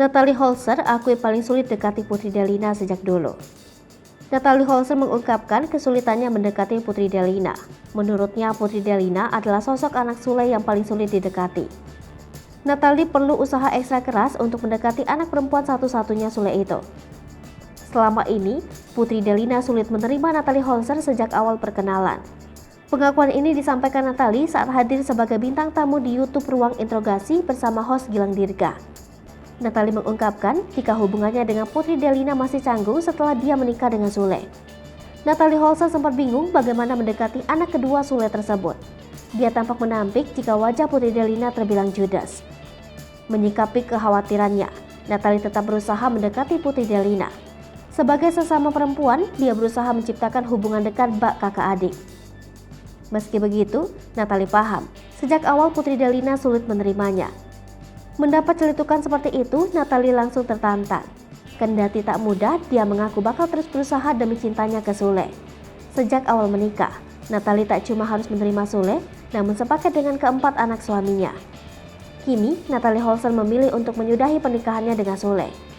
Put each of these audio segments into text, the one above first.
Natalie Holzer akui paling sulit dekati Putri Delina sejak dulu. Natalie Holzer mengungkapkan kesulitannya mendekati Putri Delina. Menurutnya, Putri Delina adalah sosok anak Sule yang paling sulit didekati. Natalie perlu usaha ekstra keras untuk mendekati anak perempuan satu-satunya Sule itu. Selama ini, Putri Delina sulit menerima Natalie Holzer sejak awal perkenalan. Pengakuan ini disampaikan Natalie saat hadir sebagai bintang tamu di YouTube Ruang Interogasi bersama host Gilang Dirga. Natalie mengungkapkan jika hubungannya dengan Putri Delina masih canggung setelah dia menikah dengan Sule. Natalie Holzer sempat bingung bagaimana mendekati anak kedua Sule tersebut. Dia tampak menampik jika wajah Putri Delina terbilang judes. Menyikapi kekhawatirannya, Natalie tetap berusaha mendekati Putri Delina. Sebagai sesama perempuan, dia berusaha menciptakan hubungan dekat bak kakak adik. Meski begitu, Natalie paham, sejak awal Putri Delina sulit menerimanya. Mendapat celetukan seperti itu, Natalie langsung tertantang. Kendati tak mudah, dia mengaku bakal terus berusaha demi cintanya ke Sule. Sejak awal menikah, Natalie tak cuma harus menerima Sule, namun sepaket dengan keempat anak suaminya. Kini, Natalie Holzer memilih untuk menyudahi pernikahannya dengan Sule.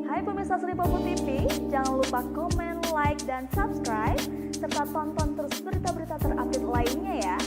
Hai pemirsa Sri Popo TV, jangan lupa komen, like, dan subscribe, serta tonton terus berita-berita terupdate lainnya ya.